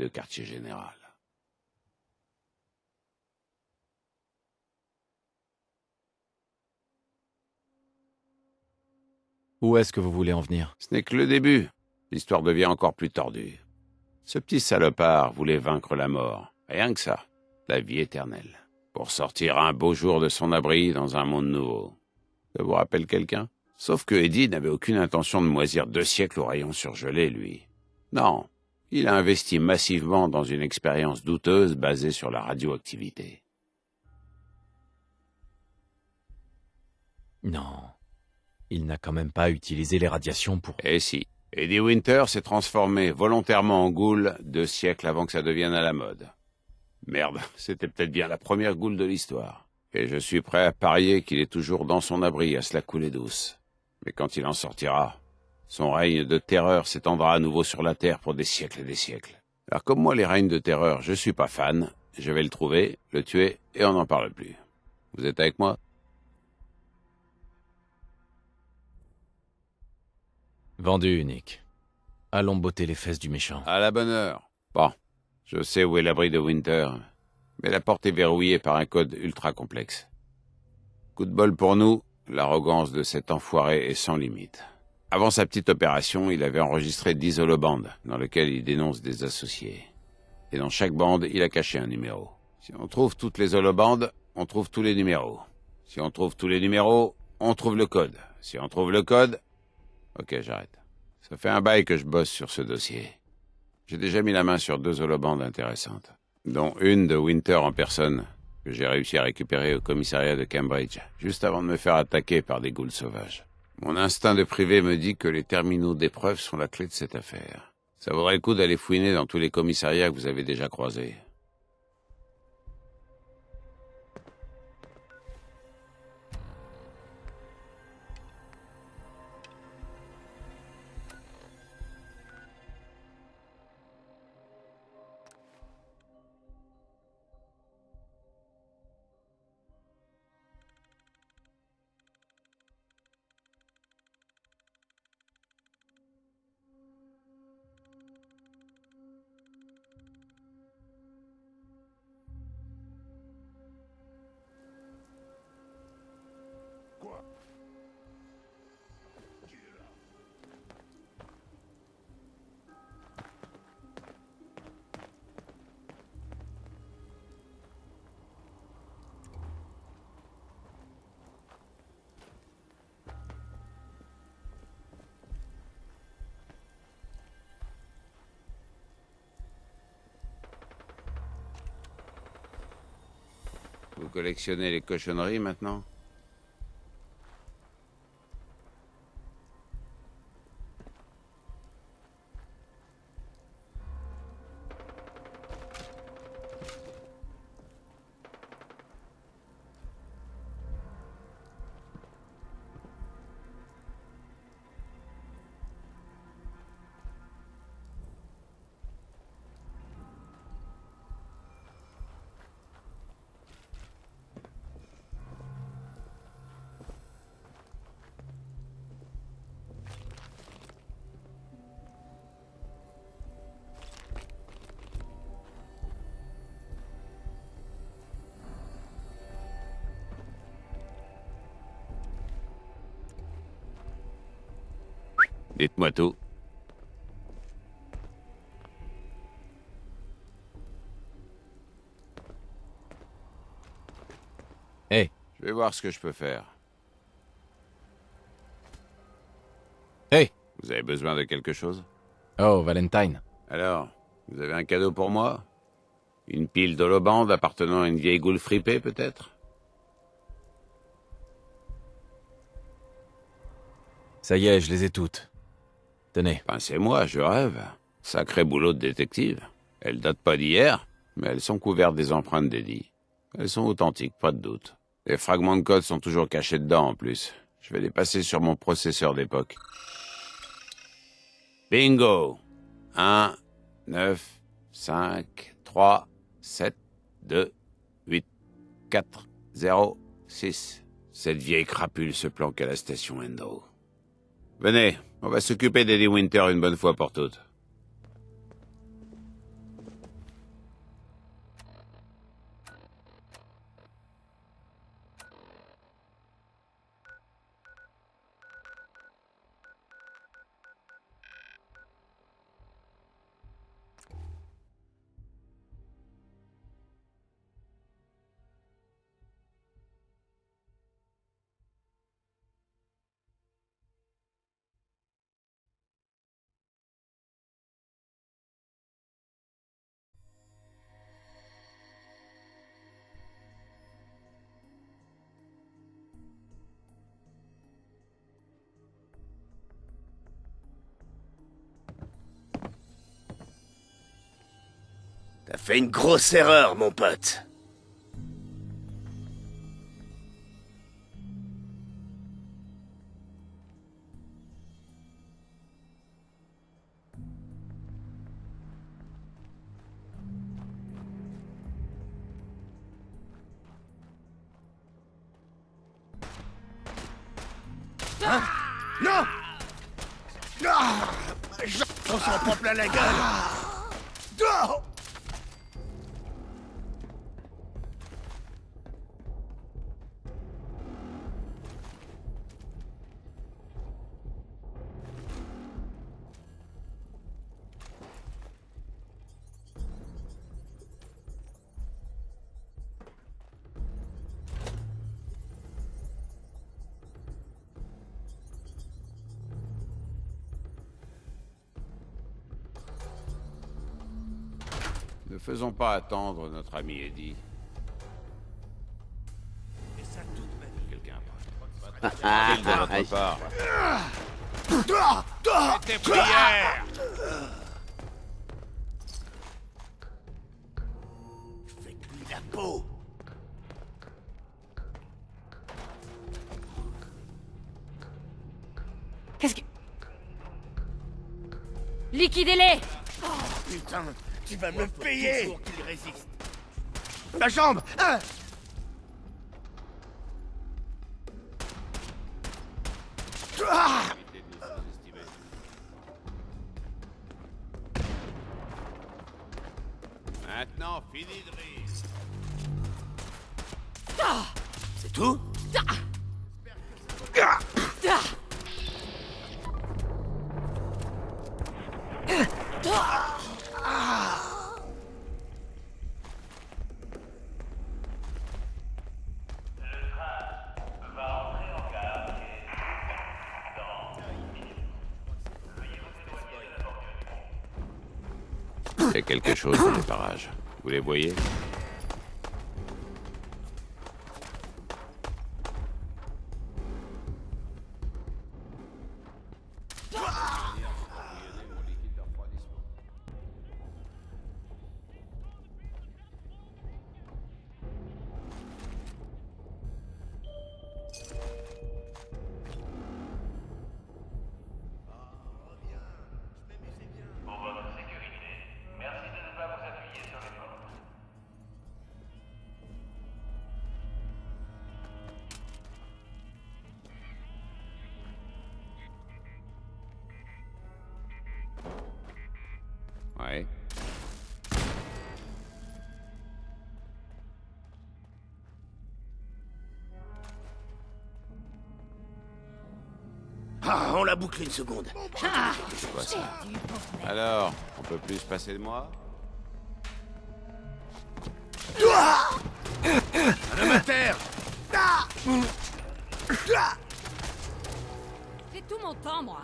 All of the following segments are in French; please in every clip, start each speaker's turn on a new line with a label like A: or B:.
A: de quartier général.
B: Où est-ce que vous voulez en venir?
A: Ce n'est que le début. L'histoire devient encore plus tordue. Ce petit salopard voulait vaincre la mort. Rien que ça. La vie éternelle. Pour sortir un beau jour de son abri dans un monde nouveau. Ça vous rappelle quelqu'un? Sauf que Eddie n'avait aucune intention de moisir 2 siècles au rayon surgelé, lui. Non. Il a investi massivement dans une expérience douteuse basée sur la radioactivité.
B: Non. Il n'a quand même pas utilisé les radiations pour...
A: Eh si. Eddie Winter s'est transformé volontairement en goule 2 siècles avant que ça devienne à la mode. Merde, c'était peut-être bien la première goule de l'histoire. Et je suis prêt à parier qu'il est toujours dans son abri à se la couler douce. Mais quand il en sortira, son règne de terreur s'étendra à nouveau sur la Terre pour des siècles et des siècles. Alors comme moi, les règnes de terreur, je suis pas fan. Je vais le trouver, le tuer, et on n'en parle plus. Vous êtes avec moi?
B: Vendu, Nick. Allons botter les fesses du méchant.
A: À la bonne heure. Bon, je sais où est l'abri de Winter, mais la porte est verrouillée par un code ultra complexe. Coup de bol pour nous, l'arrogance de cet enfoiré est sans limite. Avant sa petite opération, il avait enregistré 10 holobandes, dans lesquelles il dénonce des associés. Et dans chaque bande, il a caché un numéro. Si on trouve toutes les holobandes, on trouve tous les numéros. Si on trouve tous les numéros, on trouve le code. Si on trouve le code... Ok, j'arrête. Ça fait un bail que je bosse sur ce dossier. J'ai déjà mis la main sur 2 holobandes intéressantes, dont une de Winter en personne, que j'ai réussi à récupérer au commissariat de Cambridge, juste avant de me faire attaquer par des ghouls sauvages. Mon instinct de privé me dit que les terminaux d'épreuve sont la clé de cette affaire. Ça vaudrait le coup d'aller fouiner dans tous les commissariats que vous avez déjà croisés. Vous collectionnez les cochonneries maintenant? Dites-moi tout.
B: Hey.
A: Je vais voir ce que je peux faire.
B: Hey.
A: Vous avez besoin de quelque chose?
B: Oh, Valentine.
A: Alors, vous avez un cadeau pour moi? Une pile d'holobandes appartenant à une vieille goule fripée, peut-être?
B: Ça y est, je les ai toutes. Tenez.
A: Ben, c'est moi, je rêve. Sacré boulot de détective. Elles datent pas d'hier, mais elles sont couvertes des empreintes d'Eddie. Elles sont authentiques, pas de doute. Les fragments de code sont toujours cachés dedans, en plus. Je vais les passer sur mon processeur d'époque. Bingo! 1, 9, 5, 3, 7, 2, 8, 4, 0, 6. Cette vieille crapule se planque à la station Endo. Venez, on va s'occuper d'Eddie Winter une bonne fois pour toutes.
C: T'as fait une grosse erreur, mon pote. Hein? Non! On s'en prend plein la gueule!
A: Ne faisons pas attendre notre ami Eddie. Quelqu'un approche. De votre part.
C: Tes prières! Faites-lui la peau!
D: Qu'est-ce que... Liquidez-les!
C: Putain, tu vas me payer! Pour qu'il résiste. La jambe! Hein?
A: Maintenant, fini de rire.
C: C'est tout?
A: Il y a quelque chose dans les parages. Vous les voyez? Ouais.
C: Ah, on la boucle une seconde.
A: C'est quoi ça? Alors, on peut plus se passer de moi?
C: Un homme à terre!
D: J'ai tout mon temps, moi.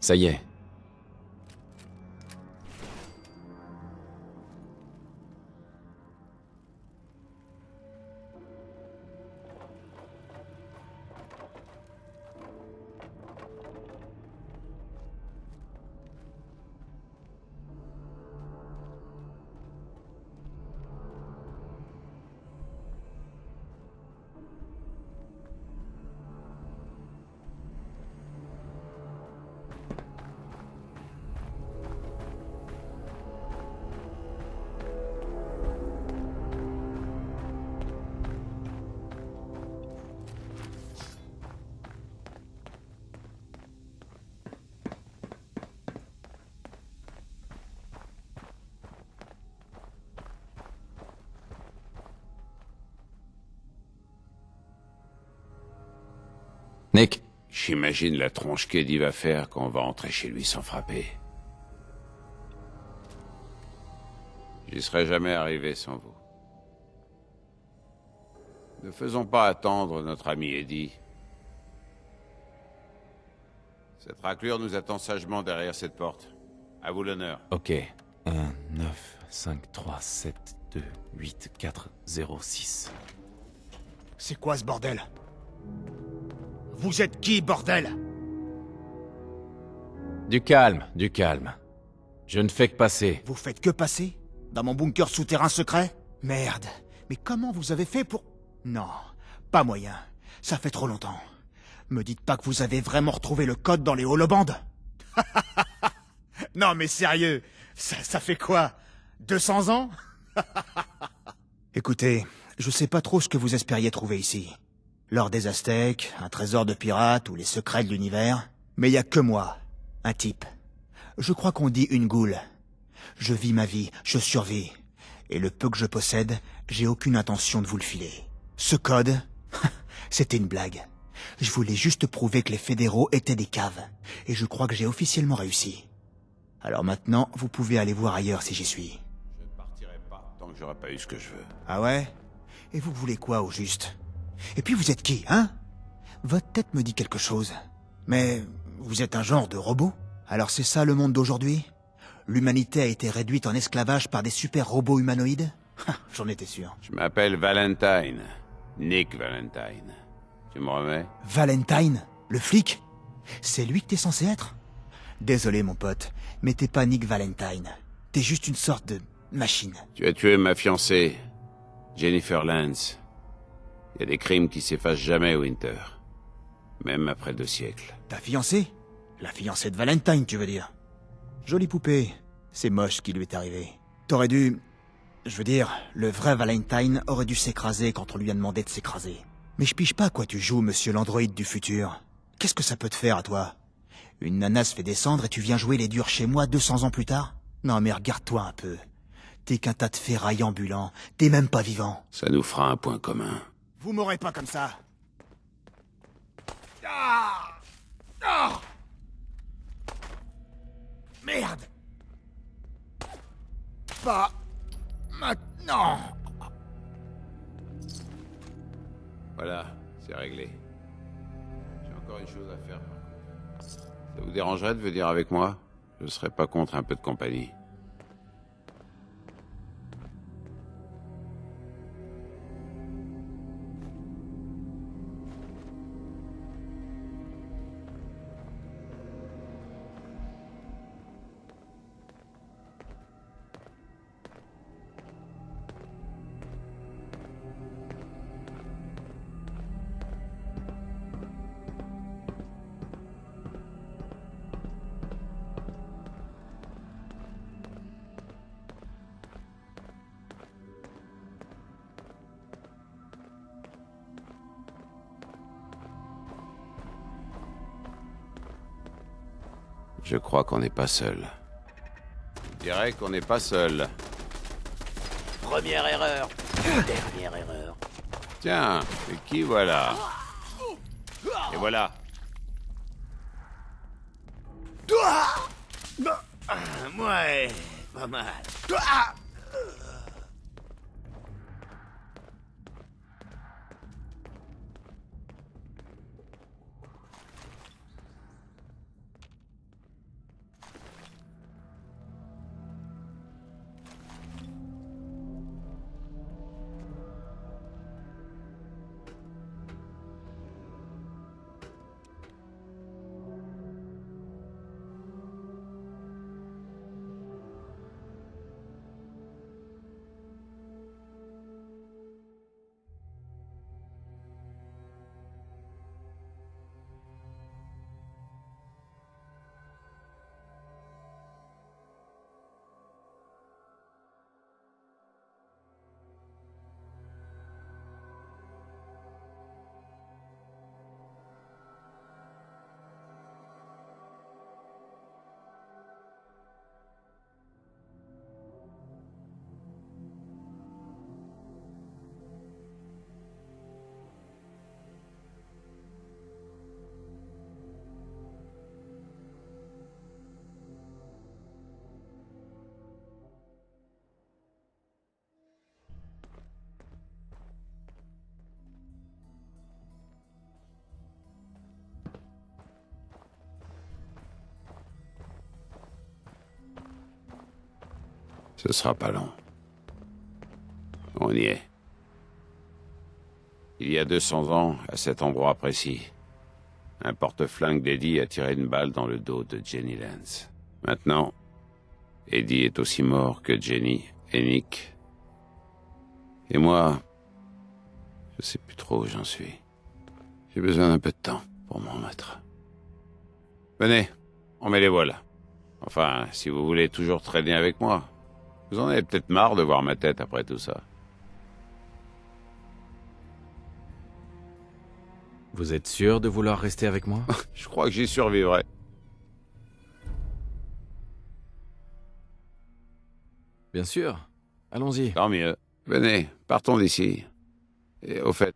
B: Ça y est. Nick,
A: J'imagine la tronche qu'Eddie va faire quand on va rentrer chez lui sans frapper. J'y serais jamais arrivé sans vous. Ne faisons pas attendre notre ami Eddie. Cette raclure nous attend sagement derrière cette porte. À vous l'honneur.
B: Ok. 1, 9, 5, 3, 7, 2, 8, 4, 0, 6.
C: C'est quoi ce bordel? Vous êtes qui, bordel?
B: Du calme, du calme. Je ne fais que passer.
C: Vous faites que passer? Dans mon bunker souterrain secret? Merde. Mais comment vous avez fait pour... Non, pas moyen. Ça fait trop longtemps. Me dites pas que vous avez vraiment retrouvé le code dans les holobandes? Non mais sérieux, ça fait quoi? 200 ans? Écoutez, je sais pas trop ce que vous espériez trouver ici. L'or des Aztèques, un trésor de pirates ou les secrets de l'univers. Mais y a que moi, un type. Je crois qu'on dit une goule. Je vis ma vie, je survis. Et le peu que je possède, j'ai aucune intention de vous le filer. Ce code, c'était une blague. Je voulais juste prouver que les fédéraux étaient des caves. Et je crois que j'ai officiellement réussi. Alors maintenant, vous pouvez aller voir ailleurs si j'y suis.
A: Je ne partirai pas tant que j'aurai pas eu ce que je veux.
C: Ah ouais? Et vous voulez quoi au juste? Et puis vous êtes qui, hein? Votre tête me dit quelque chose. Mais vous êtes un genre de robot? Alors c'est ça le monde d'aujourd'hui? L'humanité a été réduite en esclavage par des super robots humanoïdes? J'en étais sûr.
A: Je m'appelle Valentine. Nick Valentine. Tu me remets?
C: Valentine? Le flic? C'est lui que t'es censé être? Désolé mon pote, mais t'es pas Nick Valentine. T'es juste une sorte de machine.
A: Tu as tué ma fiancée, Jennifer Lance. Il y a des crimes qui s'effacent jamais, Winter. Même après 2 siècles.
C: Ta fiancée? La fiancée de Valentine, tu veux dire? Jolie poupée. C'est moche ce qui lui est arrivé. T'aurais dû... Je veux dire, le vrai Valentine aurait dû s'écraser quand on lui a demandé de s'écraser. Mais je pige pas à quoi tu joues, monsieur l'androïde du futur. Qu'est-ce que ça peut te faire à toi? Une nana se fait descendre et tu viens jouer les durs chez moi 200 ans plus tard? Non mais regarde-toi un peu. T'es qu'un tas de ferraille ambulant. T'es même pas vivant.
A: Ça nous fera un point commun.
C: Vous m'aurez pas comme ça. Ah! Ah! Merde! Pas maintenant!
A: Voilà, c'est réglé. J'ai encore une chose à faire, par contre. Ça vous dérangerait de venir avec moi? Je serais pas contre un peu de compagnie. Je crois qu'on n'est pas seul. Je dirais qu'on n'est pas seul.
E: Première erreur. Dernière erreur.
A: Tiens, mais qui voilà? Et voilà.
E: Ouais, pas mal.
A: Ce sera pas long. On y est. Il y a 200 ans, à cet endroit précis, un porte-flingue d'Eddie a tiré une balle dans le dos de Jenny Lance. Maintenant, Eddie est aussi mort que Jenny et Nick. Et moi, je sais plus trop où j'en suis. J'ai besoin d'un peu de temps pour m'en remettre. Venez, on met les voiles. Enfin, si vous voulez toujours traîner avec moi. Vous en avez peut-être marre de voir ma tête après tout ça.
B: Vous êtes sûr de vouloir rester avec moi?
A: Je crois que j'y survivrai.
B: Bien sûr. Allons-y.
A: Tant mieux. Venez, partons d'ici. Et au fait,